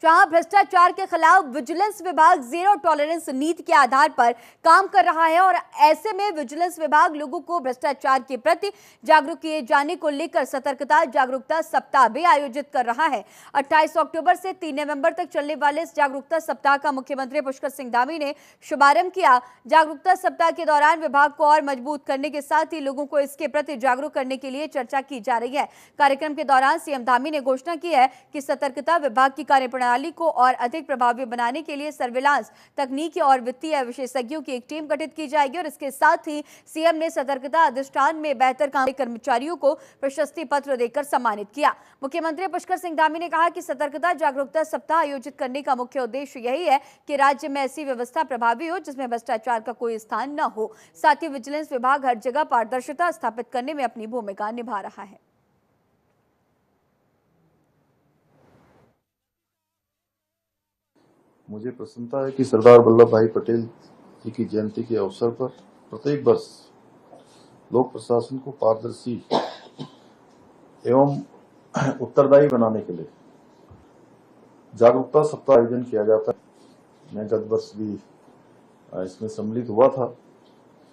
जहां भ्रष्टाचार के खिलाफ विजिलेंस विभाग जीरो टॉलरेंस नीति के आधार पर काम कर रहा है और ऐसे में विजिलेंस विभाग लोगों को भ्रष्टाचार के प्रति जागरूक किए जाने को लेकर सतर्कता जागरूकता सप्ताह भी आयोजित कर रहा है। 28 अक्टूबर से 3 नवंबर तक चलने वाले इस जागरूकता सप्ताह का मुख्यमंत्री पुष्कर सिंह धामी ने शुभारंभ किया। जागरूकता सप्ताह के दौरान विभाग को और मजबूत करने के साथ ही लोगों को इसके प्रति जागरूक करने के लिए चर्चा की जा रही है। कार्यक्रम के दौरान सीएम धामी ने घोषणा की है कि सतर्कता विभाग की कार्यप्रणाली को और अधिक प्रभावी बनाने के लिए सर्विलांस तकनीकी और वित्तीय विशेषज्ञों की एक टीम गठित की जाएगी और इसके साथ ही सीएम ने सतर्कता अधिष्ठान में बेहतर काम करने कर्मचारियों को प्रशस्ति पत्र देकर सम्मानित किया। मुख्यमंत्री पुष्कर सिंह धामी ने कहा कि सतर्कता जागरूकता सप्ताह आयोजित करने का मुख्य उद्देश्य यही है कि राज्य में ऐसी व्यवस्था प्रभावी हो जिसमें भ्रष्टाचार का कोई स्थान न हो। साथ ही विजिलेंस विभाग हर जगह पारदर्शिता स्थापित करने में अपनी भूमिका निभा रहा है। मुझे प्रसन्नता है कि सरदार वल्लभ भाई पटेल जी की जयंती के अवसर पर प्रत्येक वर्ष लोक प्रशासन को पारदर्शी एवं उत्तरदायी बनाने के लिए जागरूकता सप्ताह आयोजन किया जाता है। मैं गत वर्ष भी इसमें सम्मिलित हुआ था।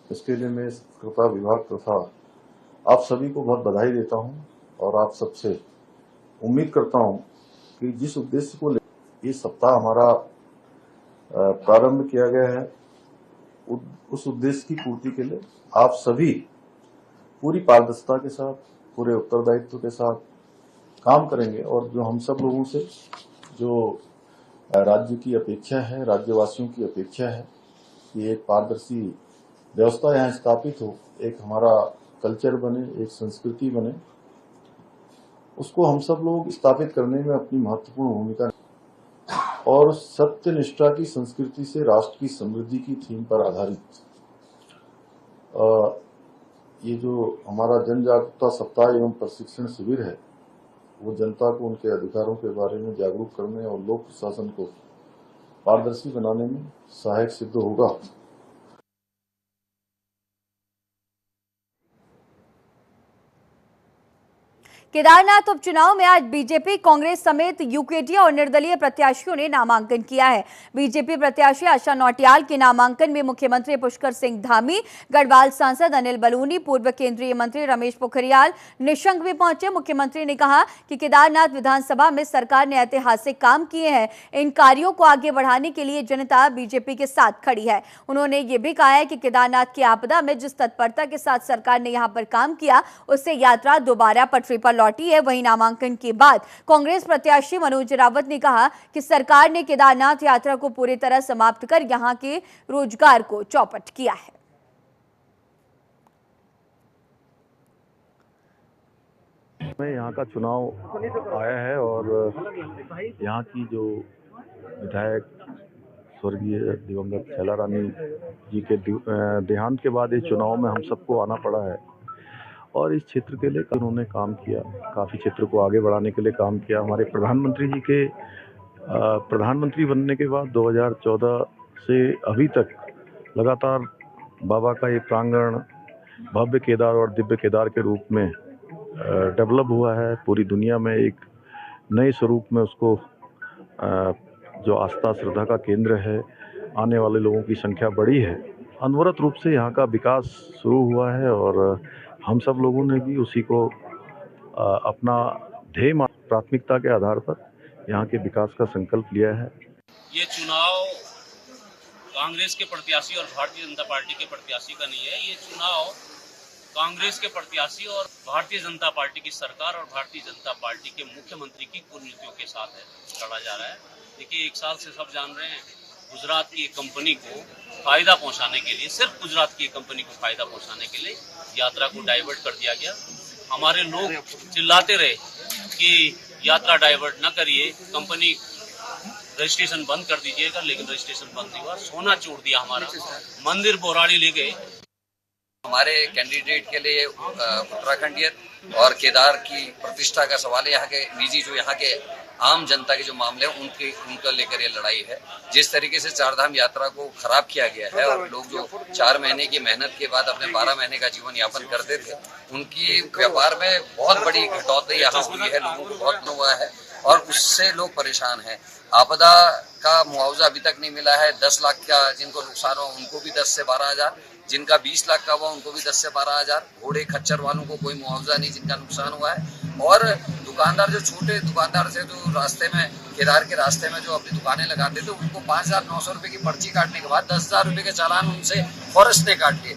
इसके लिए मैं सतर्कता विभाग तथा आप सभी को बहुत बधाई देता हूं और आप सबसे उम्मीद करता हूं कि जिस उद्देश्य को ये सप्ताह हमारा प्रारंभ किया गया है उस उद्देश्य की पूर्ति के लिए आप सभी पूरी पारदर्शिता के साथ पूरे उत्तरदायित्व के साथ काम करेंगे और जो हम सब लोगों से जो राज्य की अपेक्षा है, राज्यवासियों की अपेक्षा है कि एक पारदर्शी व्यवस्था यहाँ स्थापित हो, एक हमारा कल्चर बने, एक संस्कृति बने, उसको हम सब लोग स्थापित करने में अपनी महत्वपूर्ण भूमिका और सत्य निष्ठा की संस्कृति से राष्ट्र की समृद्धि की थीम पर आधारित ये जो हमारा जन जागरूकता सप्ताह एवं प्रशिक्षण शिविर है वो जनता को उनके अधिकारों के बारे में जागरूक करने और लोक प्रशासन को पारदर्शी बनाने में सहायक सिद्ध होगा। केदारनाथ उपचुनाव में आज बीजेपी, कांग्रेस समेत यूकेडी और निर्दलीय प्रत्याशियों ने नामांकन किया है। बीजेपी प्रत्याशी आशा नौटियाल के नामांकन में मुख्यमंत्री पुष्कर सिंह धामी, गढ़वाल सांसद अनिल बलूनी, पूर्व केंद्रीय मंत्री रमेश पोखरियाल निशंक भी पहुंचे। मुख्यमंत्री ने कहा कि केदारनाथ विधानसभा में सरकार ने ऐतिहासिक काम किए हैं। इन कार्यों को आगे बढ़ाने के लिए जनता बीजेपी के साथ खड़ी है। उन्होंने ये भी कहा है कि केदारनाथ की आपदा में जिस तत्परता के साथ सरकार ने यहाँ पर काम किया उससे यात्रा दोबारा पटरी पर लौटी है। वहीं नामांकन के बाद कांग्रेस प्रत्याशी मनोज रावत ने कहा कि सरकार ने केदारनाथ यात्रा को पूरी तरह समाप्त कर यहां के रोजगार को चौपट किया है। में यहाँ का चुनाव आया है और यहाँ की जो विधायक स्वर्गीय दिवंगत शैला रानी जी के देहांत के बाद इस चुनाव में हम सबको आना पड़ा है और इस क्षेत्र के लिए उन्होंने काम किया, काफ़ी क्षेत्र को आगे बढ़ाने के लिए काम किया। हमारे प्रधानमंत्री जी के प्रधानमंत्री बनने के बाद 2014 से अभी तक लगातार बाबा का ये प्रांगण भव्य केदार और दिव्य केदार के रूप में डेवलप हुआ है। पूरी दुनिया में एक नए स्वरूप में उसको जो आस्था श्रद्धा का केंद्र है, आने वाले लोगों की संख्या बढ़ी है। अनवरत रूप से यहाँ का विकास शुरू हुआ है और हम सब लोगों ने भी उसी को अपना ध्येय प्राथमिकता के आधार पर यहाँ के विकास का संकल्प लिया है। ये चुनाव कांग्रेस के प्रत्याशी और भारतीय जनता पार्टी के प्रत्याशी का नहीं है। ये चुनाव कांग्रेस के प्रत्याशी और भारतीय जनता पार्टी की सरकार और भारतीय जनता पार्टी के मुख्यमंत्री की कुनीतियों के साथ है लड़ा जा रहा है। देखिए, एक साल से सब जान रहे हैं गुजरात की एक कंपनी को फायदा पहुंचाने के लिए, सिर्फ गुजरात की एक कंपनी को फायदा पहुंचाने के लिए यात्रा को डाइवर्ट कर दिया गया। हमारे लोग चिल्लाते रहे कि यात्रा डाइवर्ट न करिए, कंपनी रजिस्ट्रेशन बंद कर दीजिएगा, लेकिन रजिस्ट्रेशन बंद नहीं हुआ। सोना चोर दिया हमारा, मंदिर बोराड़ी ले गए। हमारे कैंडिडेट के लिए उत्तराखंडियत और केदार की प्रतिष्ठा का सवाल है। यहाँ के निजी जो यहाँ के आम जनता के जो मामले हैं उनको लेकर ये लड़ाई है। जिस तरीके से चारधाम यात्रा को खराब किया गया है और लोग जो 4 महीने की मेहनत के बाद अपने 12 महीने का जीवन यापन करते थे, उनकी व्यापार में बहुत बड़ी कटौती यहाँ हुई है। लोगों को बहुत हुआ है और उससे लोग परेशान हैं। आपदा का मुआवजा अभी तक नहीं मिला है। 10 लाख का जिनको नुकसान हुआ उनको भी 10 से 12,000, जिनका 20 लाख का हुआ उनको भी 10 से 12,000, घोड़े खच्चर वालों को कोई मुआवजा नहीं जिनका नुकसान हुआ है। और दुकानदार जो छोटे दुकानदार थे जो रास्ते में केदार के रास्ते में जो अपनी दुकानें लगाते थे उनको 5,900 रुपए की पर्ची काटने के बाद 10,000 रुपए के चालान उनसे फॉरेस्ट ने काट लिए।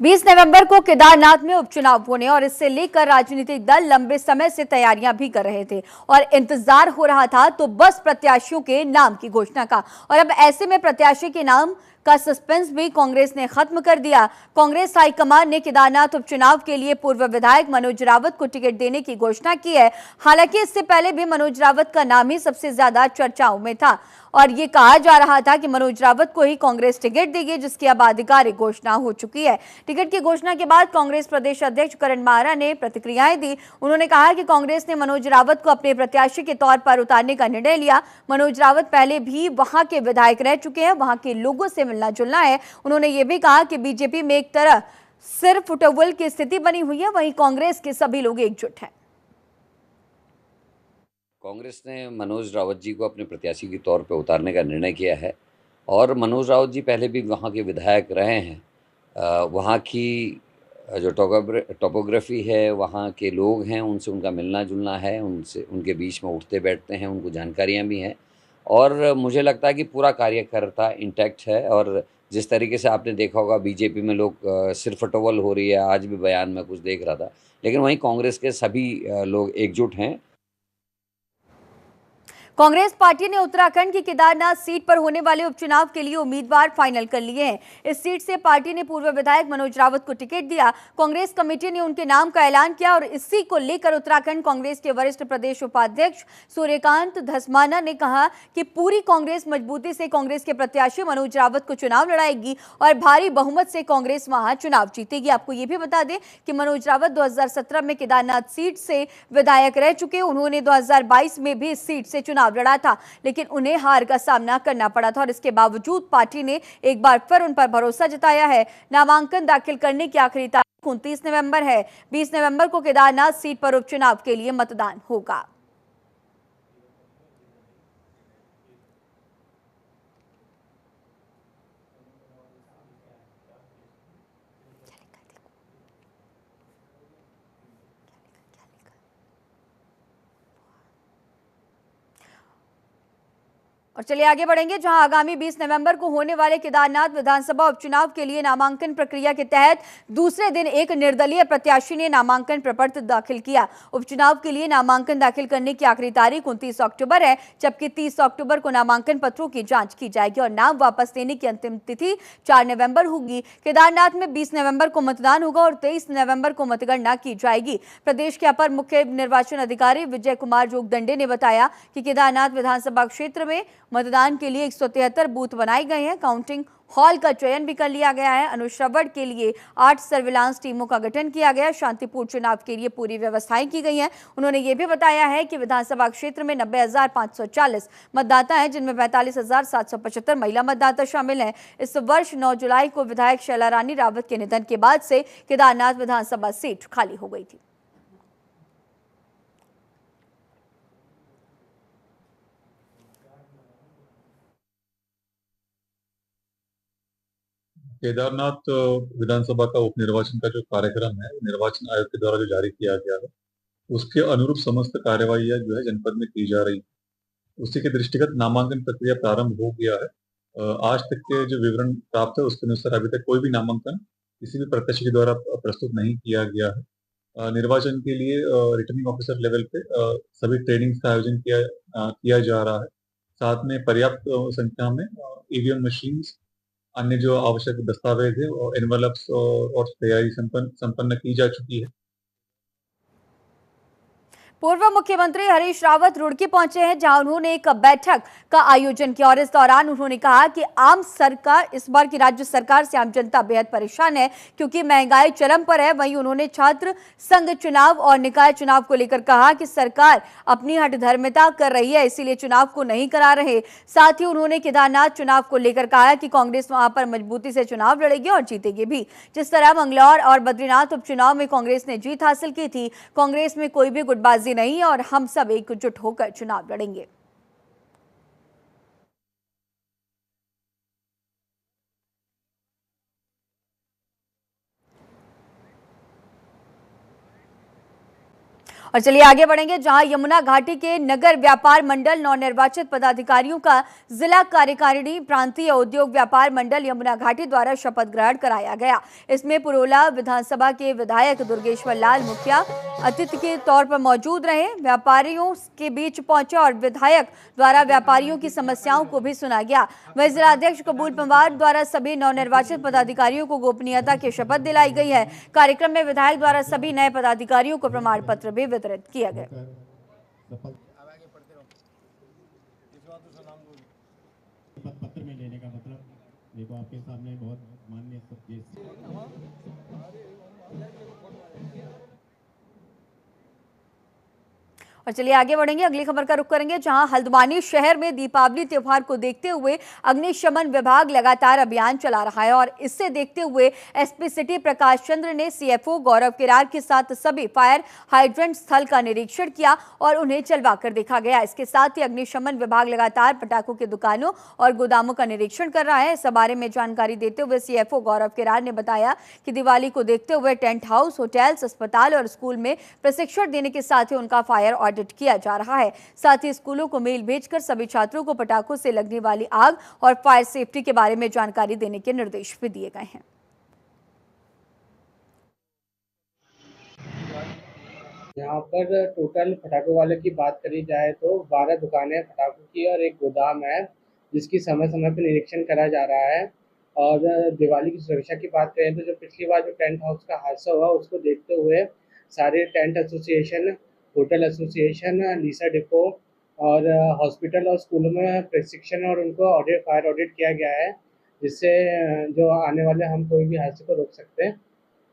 20 नवंबर को केदारनाथ में उपचुनाव होने और इससे लेकर राजनीतिक दल लंबे समय से तैयारियां भी कर रहे थे और इंतजार हो रहा था तो बस प्रत्याशियों के नाम की घोषणा का। और अब ऐसे में प्रत्याशी के नाम का सस्पेंस भी कांग्रेस ने खत्म कर दिया। कांग्रेस हाईकमान ने केदारनाथ उपचुनाव के लिए पूर्व विधायक मनोज रावत को टिकट देने की घोषणा की है। हालांकि इससे पहले भी मनोज रावत का नाम ही सबसे ज्यादा चर्चाओं में था और ये कहा जा रहा था कि मनोज रावत को ही कांग्रेस टिकट देगी, जिसकी अब आधिकारिक घोषणा हो चुकी है। टिकट की घोषणा के बाद कांग्रेस प्रदेश अध्यक्ष करण माहरा ने प्रतिक्रियाएं दी। उन्होंने कहा कि कांग्रेस ने मनोज रावत को अपने प्रत्याशी के तौर पर उतारने का निर्णय लिया। मनोज रावत पहले भी वहां के विधायक रह चुके हैं, वहां के लोगों से मिलना जुलना है। उन्होंने ये भी कहा कि बीजेपी में एक तरह सिर्फ फुटबॉल की स्थिति बनी हुई है, वहीं कांग्रेस के सभी लोग एकजुट हैं। कांग्रेस ने मनोज रावत जी को अपने प्रत्याशी के तौर पर उतारने का निर्णय किया है और मनोज रावत जी पहले भी वहाँ के विधायक रहे हैं। वहाँ की जो टोपोग्राफी है, वहाँ के लोग हैं, उनसे उनका मिलना जुलना है, उनसे उनके बीच में उठते बैठते हैं, उनको जानकारियाँ भी हैं और मुझे लगता है कि पूरा कार्यकर्ता इंटैक्ट है। और जिस तरीके से आपने देखा होगा बीजेपी में लोग सिर्फ फटोवल हो रही है, आज भी बयान में कुछ देख रहा था, लेकिन वहीं कांग्रेस के सभी लोग एकजुट हैं। कांग्रेस पार्टी ने उत्तराखंड की केदारनाथ सीट पर होने वाले उपचुनाव के लिए उम्मीदवार फाइनल कर लिए हैं। इस सीट से पार्टी ने पूर्व विधायक मनोज रावत को टिकट दिया। कांग्रेस कमेटी ने उनके नाम का ऐलान किया और इसी को लेकर उत्तराखंड कांग्रेस के वरिष्ठ प्रदेश उपाध्यक्ष सूर्यकांत धस्माना ने कहा कि पूरी कांग्रेस मजबूती से कांग्रेस के प्रत्याशी मनोज रावत को चुनाव लड़ाएगी और भारी बहुमत से कांग्रेस वहां चुनाव जीतेगी। आपको ये भी बता दें कि मनोज रावत 2017 में केदारनाथ सीट से विधायक रह चुके। उन्होंने 2022 में भी इस सीट से चुनाव लड़ा था, लेकिन उन्हें हार का सामना करना पड़ा था और इसके बावजूद पार्टी ने एक बार फिर उन पर भरोसा जताया है। नामांकन दाखिल करने की आखिरी तारीख 29 नवंबर है। 20 नवंबर को केदारनाथ सीट पर उपचुनाव के लिए मतदान होगा। और चलिए आगे बढ़ेंगे, जहां आगामी 20 नवंबर को होने वाले केदारनाथ विधानसभा उपचुनाव के लिए नामांकन प्रक्रिया के तहत दूसरे दिन एक निर्दलीय प्रत्याशी ने नामांकन प्रपत्र दाखिल किया। उपचुनाव के लिए नामांकन दाखिल करने की आखिरी तारीख 29 अक्टूबर है, जबकि 30 अक्टूबर को नामांकन पत्रों की जांच की जाएगी और नाम वापस लेने की अंतिम तिथि 4 नवंबर होगी। केदारनाथ में 20 नवंबर को मतदान होगा और 23 नवंबर को मतगणना की जाएगी। प्रदेश के अपर मुख्य निर्वाचन अधिकारी विजय कुमार जोगदंडे ने बताया कि केदारनाथ विधानसभा क्षेत्र में मतदान के लिए 173 बूथ बनाए गए हैं। काउंटिंग हॉल का चयन भी कर लिया गया है। अनुश्रवण के लिए 8 सर्विलांस टीमों का गठन किया गया है। शांतिपूर्ण चुनाव के लिए पूरी व्यवस्थाएं की गई हैं। उन्होंने ये भी बताया है कि विधानसभा क्षेत्र में 90,540 मतदाता हैं, जिनमें 45,775 महिला मतदाता शामिल हैं। इस वर्ष 9 जुलाई को विधायक शैला रानी रावत के निधन के बाद से केदारनाथ विधानसभा सीट खाली हो गई थी। केदारनाथ विधानसभा का उपनिर्वाचन का जो कार्यक्रम है, निर्वाचन आयोग के द्वारा जो जारी किया गया है, उसके अनुरूप समस्त कार्यवाहियां जो है जनपद में की जा रही है। उसी के दृष्टिगत नामांकन प्रक्रिया प्रारंभ हो गया है। आज तक के जो विवरण प्राप्त है उसके अनुसार अभी तक कोई भी नामांकन किसी भी प्रत्याशी के द्वारा प्रस्तुत नहीं किया गया है। निर्वाचन के लिए रिटर्निंग ऑफिसर लेवल पे सभी ट्रेनिंग्स का आयोजन किया जा रहा है। साथ में पर्याप्त संख्या में ईवीएम मशीन्स, अन्य जो आवश्यक दस्तावेज है और एनवलप्स और तैयारी संपन्न की जा चुकी है। पूर्व मुख्यमंत्री हरीश रावत रुड़की पहुंचे हैं, जहां उन्होंने एक बैठक का आयोजन किया और इस दौरान उन्होंने कहा कि आम सरकार, इस बार की राज्य सरकार से आम जनता बेहद परेशान है क्योंकि महंगाई चरम पर है। वहीं उन्होंने छात्र संघ चुनाव और निकाय चुनाव को लेकर कहा कि सरकार अपनी हठधर्मिता कर रही है, इसीलिए चुनाव को नहीं करा रहे। साथ ही उन्होंने केदारनाथ चुनाव को लेकर कहा कि कांग्रेस वहां पर मजबूती से चुनाव लड़ेगी और जीतेगी भी। जिस तरह मंगलौर और बद्रीनाथ उपचुनाव में कांग्रेस ने जीत हासिल की थी, कांग्रेस में कोई भी गुटबाजी नहीं है और हम सब एकजुट होकर चुनाव लड़ेंगे। और चलिए आगे बढ़ेंगे, जहां यमुना घाटी के नगर व्यापार मंडल नवनिर्वाचित पदाधिकारियों का जिला कार्यकारिणी प्रांतीय उद्योग व्यापार मंडल यमुना घाटी द्वारा शपथ ग्रहण कराया गया। इसमें पुरोला विधानसभा के विधायक दुर्गेश्वर लाल मुखिया अतिथि के तौर पर मौजूद रहे। व्यापारियों के बीच पहुंचे और विधायक द्वारा व्यापारियों की समस्याओं को भी सुना गया। वहीं जिलाध्यक्ष कबूल पंवार द्वारा सभी नवनिर्वाचित पदाधिकारियों को गोपनीयता की शपथ दिलाई गई है। कार्यक्रम में विधायक द्वारा सभी नए पदाधिकारियों को प्रमाण पत्र भी वितरित किया गया। पत्र में लेने का मतलब देखो आपके सामने बहुत माननीय और चलिए आगे बढ़ेंगे, अगली खबर का रुख करेंगे, जहां हल्द्वानी शहर में दीपावली त्योहार को देखते हुए अग्निशमन विभाग लगातार अभियान चला रहा है और इससे देखते हुए एसपी सिटी प्रकाश चंद्र ने सीएफओ गौरव किरार के साथ सभी फायर हाइड्रेंट स्थल का निरीक्षण किया और उन्हें चलवा कर देखा गया। इसके साथ ही अग्निशमन विभाग लगातार पटाखों की दुकानों और गोदामों का निरीक्षण कर रहा है। इस बारे में जानकारी देते हुए सीएफओ गौरव किरार ने बताया कि दिवाली को देखते हुए टेंट हाउस, होटल्स, अस्पताल और स्कूल में प्रशिक्षण देने के साथ ही उनका फायर ऑडिट किया जा रहा है। साथ ही स्कूलों को मेल भेजकर सभी छात्रों को पटाखों से लगने वाली आग और फायर सेफ्टी के बारे में जानकारी देने के निर्देश भी दिए गए हैं। यहाँ पर टोटल पटाखों वाले की बात करी जाए तो 12 दुकानें पटाखों की और एक गोदाम है जिसकी समय समय पर निरीक्षण करा जा रहा है। और दिवाली की सुरक्षा की बात करें तो जो पिछली बार जो टेंट हाउस का हादसा हुआ उसको देखते हुए सारे टेंट एसोसिएशन, होटल एसोसिएशन, लीसा डिपो और हॉस्पिटल और स्कूलों में प्रशिक्षण और उनको फायर ऑडिट किया गया है, जिससे जो आने वाले हम कोई भी हादसे को रोक सकते हैं।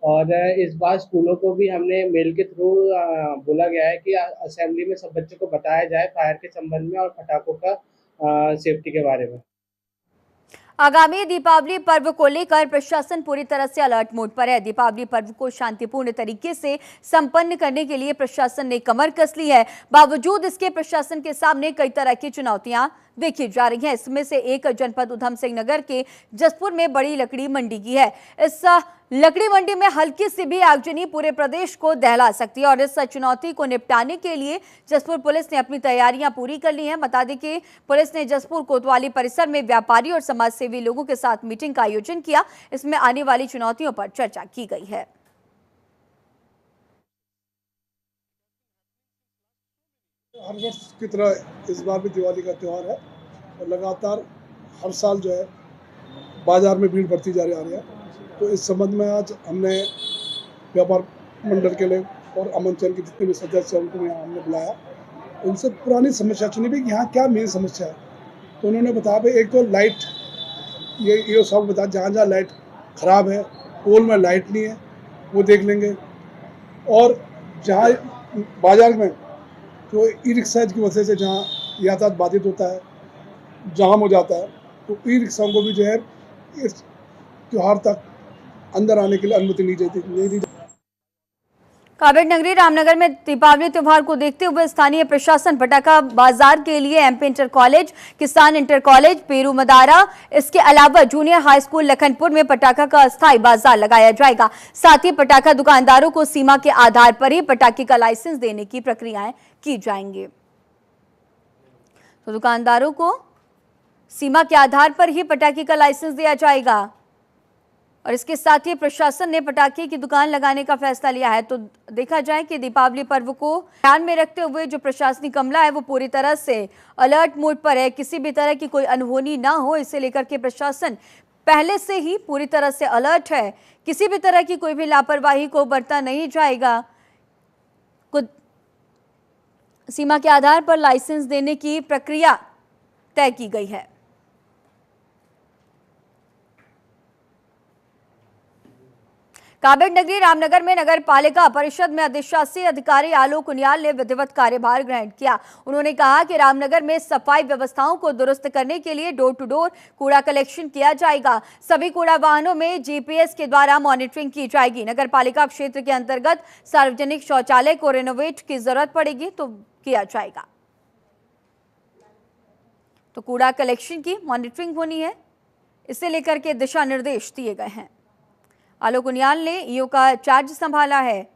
और इस बार स्कूलों को भी हमने मेल के थ्रू बोला गया है कि असेंबली में सब बच्चों को बताया जाए फायर के संबंध में और पटाखों का सेफ्टी के बारे में। आगामी दीपावली पर्व को लेकर प्रशासन पूरी तरह से अलर्ट मोड पर है। दीपावली पर्व को शांतिपूर्ण तरीके से संपन्न करने के लिए प्रशासन ने कमर कस ली है। बावजूद इसके प्रशासन के सामने कई तरह की चुनौतियां देखी जा रही हैं। इसमें से एक जनपद उधम सिंह नगर के जसपुर में बड़ी लकड़ी मंडी की है। इस लकड़ी मंडी में हल्की सी भी आगजनी पूरे प्रदेश को दहला सकती है और इस चुनौती को निपटाने के लिए जसपुर पुलिस ने अपनी तैयारियां पूरी कर ली हैं। बता दें कि पुलिस ने जसपुर कोतवाली परिसर में व्यापारी और समाजसेवी लोगों के साथ मीटिंग का आयोजन किया। इसमें आने वाली चुनौतियों पर चर्चा की गई है। हर वर्ष की तरह इस बार भी दिवाली का त्यौहार है और लगातार हर साल जो है बाजार में भीड़ बढ़ती जा रही है। तो इस संबंध में आज हमने व्यापार मंडल के लोग और अमन चैन के जितने भी सदस्य हैं उनको यहाँ हमने बुलाया, उनसे पुरानी समस्या सुनी भी कि यहाँ क्या मेन समस्या है। तो उन्होंने बताया भाई एक तो लाइट, ये सब बताया जहाँ जहाँ लाइट ख़राब है, पोल में लाइट नहीं है वो देख लेंगे। और जहाँ बाजार में जो ई रिक्शा की वजह से जहाँ यातायात बाधित होता है, जाम हो जाता है, तो ई रिक्शाओं को भी जो है इस त्यौहार तक अंदर आने के लिए अनुमति नहीं दी। कांवड़ नगरी रामनगर में दीपावली त्योहार को देखते हुए स्थानीय प्रशासन पटाखा बाजार के लिए एमपी इंटर कॉलेज, किसान इंटर कॉलेज, पेरू मदारा, इसके अलावा जूनियर हाई स्कूल लखनपुर में पटाखा का अस्थायी बाजार लगाया जाएगा। साथ ही पटाखा दुकानदारों को सीमा के आधार पर ही पटाखे का लाइसेंस देने की प्रक्रियाएं की जाएंगी। तो दुकानदारों को सीमा के आधार पर ही पटाखे का लाइसेंस दिया जाएगा और इसके साथ ही प्रशासन ने पटाखे की दुकान लगाने का फैसला लिया है। तो देखा जाए कि दीपावली पर्व को ध्यान में रखते हुए जो प्रशासनिक अमला है वो पूरी तरह से अलर्ट मोड पर है। किसी भी तरह की कोई अनहोनी ना हो, इसे लेकर के प्रशासन पहले से ही पूरी तरह से अलर्ट है। किसी भी तरह की कोई भी लापरवाही को बरता नहीं जाएगा। सीमा के आधार पर लाइसेंस देने की प्रक्रिया तय की गई है। काबिड नगरी रामनगर में नगर पालिका परिषद में अधिशासी अधिकारी आलोक उनियाल ने विधिवत कार्यभार ग्रहण किया। उन्होंने कहा कि रामनगर में सफाई व्यवस्थाओं को दुरुस्त करने के लिए डोर टू डोर कूड़ा कलेक्शन किया जाएगा। सभी कूड़ा वाहनों में जीपीएस के द्वारा मॉनिटरिंग की जाएगी। नगर पालिका क्षेत्र के अंतर्गत सार्वजनिक शौचालय को रिनोवेट की जरूरत पड़ेगी तो किया जाएगा। तो कूड़ा कलेक्शन की मॉनिटरिंग होनी है, इसे लेकर के दिशा निर्देश दिए गए हैं। आलोक उनियाल ने ईओ का चार्ज संभाला है।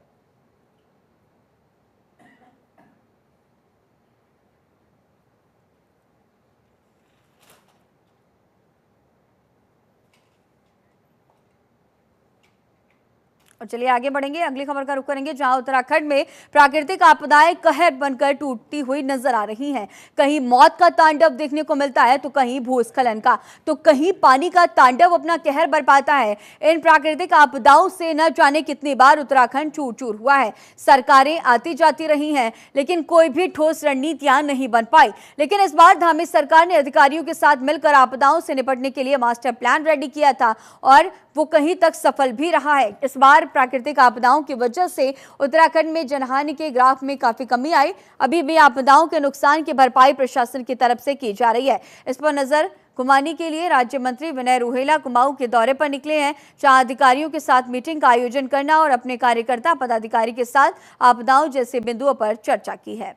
और चलिए आगे बढ़ेंगे, अगली खबर का रुख करेंगे जहां उत्तराखंड में प्राकृतिक आपदाएं कहर बनकर टूटती हुई नजर आ रही हैं। कहीं मौत का तांडव देखने को मिलता है तो कहीं भूस्खलन का, तो कहीं पानी का तांडव अपना कहर बरपाता है। इन प्राकृतिक आपदाओं से न जाने कितनी बार उत्तराखंड चूर चूर हुआ है। सरकारें आती जाती रही हैं लेकिन कोई भी ठोस रणनीतियां नहीं बन पाई। लेकिन इस बार धामी सरकार ने अधिकारियों के साथ मिलकर आपदाओं से निपटने के लिए मास्टर प्लान रेडी किया था और वो कहीं तक सफल भी रहा है। इस बार प्राकृतिक आपदाओं की वजह से उत्तराखंड में जनहानि के ग्राफ में काफी कमी आई। अभी भी आपदाओं के नुकसान की भरपाई प्रशासन की तरफ से की जा रही है। इस पर नजर घुमाने के लिए राज्य मंत्री विनय रोहेला कुमाऊं के दौरे पर निकले हैं, जहां अधिकारियों के साथ मीटिंग का आयोजन करना और अपने कार्यकर्ता पदाधिकारी के साथ आपदाओं जैसे बिंदुओं पर चर्चा की है।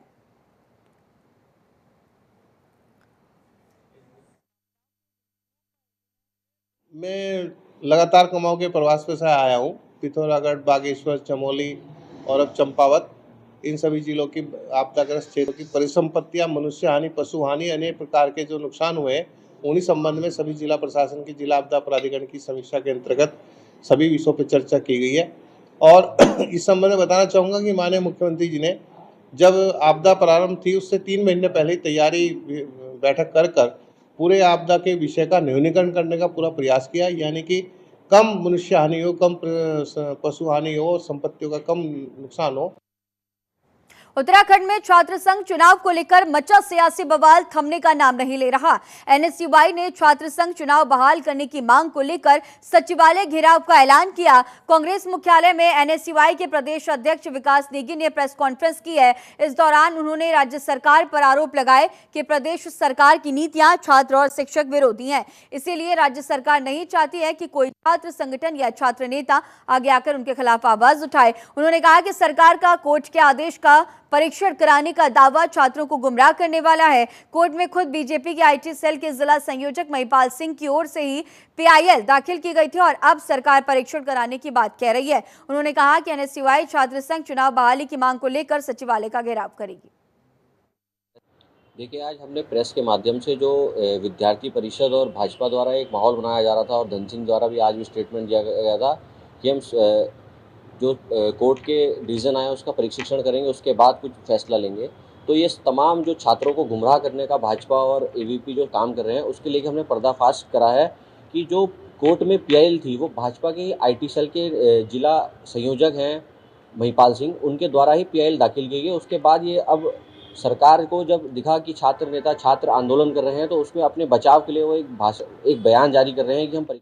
मैं लगातार कुमाऊं के प्रवास पे से आया हूँ। पिथौरागढ़, बागेश्वर, चमोली और अब चंपावत, इन सभी जिलों की आपदाग्रस्त क्षेत्रों की परिसंपत्तियां, मनुष्य हानि, पशु हानि, अनेक प्रकार के जो नुकसान हुए हैं, उन्हीं संबंध में सभी जिला प्रशासन की जिला आपदा प्राधिकरण की समीक्षा के अंतर्गत सभी विषयों पर चर्चा की गई है। और इस संबंध में बताना चाहूँगा कि माननीय मुख्यमंत्री जी ने जब आपदा प्रारंभ थी उससे 3 महीने पहले तैयारी बैठक कर पूरे आपदा के विषय का न्यूनीकरण करने का पूरा प्रयास किया, यानी कि कम मनुष्य हानि हो, कम पशु हानि हो, संपत्तियों का कम नुकसान हो। उत्तराखंड में छात्र संघ चुनाव को लेकर मचा सियासी बवाल थमने का नाम नहीं ले रहा। एनएसयूआई ने छात्र संघ चुनाव बहाल करने की मांग को लेकर सचिवालय घेराव का ऐलान किया। कांग्रेस मुख्यालय में एनएसयूआई के प्रदेश अध्यक्ष विकास नेगी ने प्रेस कॉन्फ्रेंस की है। इस दौरान उन्होंने राज्य सरकार पर आरोप लगाए कि प्रदेश सरकार की नीतियां छात्र और शिक्षक विरोधी हैं। इसीलिए राज्य सरकार नहीं चाहती है कि कोई छात्र संगठन या छात्र नेता आगे आकर उनके खिलाफ आवाज उठाए। उन्होंने कहा कि सरकार का कोर्ट के आदेश का परीक्षण कराने का दावा छात्रों को गुमराह करने वाला है। कोर्ट में खुद बीजेपी के आईटी सेल के जिला संयोजक महिपाल सिंह की ओर से ही पीआईएल दाखिल की गई थी और अब सरकार परीक्षण कराने की बात कह रही है। उन्होंने कहा कि एनएसयूआई छात्र संघ चुनाव बहाली की मांग को लेकर सचिवालय का घेराव करेगी। देखिए, आज हमने प्रेस के माध्यम से जो विद्यार्थी परिषद और भाजपा द्वारा एक माहौल बनाया जा रहा था और धन सिंह द्वारा भी आज भी स्टेटमेंट दिया गया था कि हम जो कोर्ट के डिसीजन आया उसका परीक्षण करेंगे, उसके बाद कुछ फैसला लेंगे। तो ये तमाम जो छात्रों को गुमराह करने का भाजपा और एबीवीपी जो काम कर रहे हैं उसके लिए हमने पर्दाफाश करा है कि जो कोर्ट में पीआईएल थी वो भाजपा के आईटी सेल के जिला संयोजक हैं महिपाल सिंह, उनके द्वारा ही पीआईएल दाखिल की गई। उसके बाद ये अब सरकार को जब दिखा कि छात्र नेता छात्र आंदोलन कर रहे हैं तो उसमें अपने बचाव के लिए वो एक बयान जारी कर रहे हैं कि हम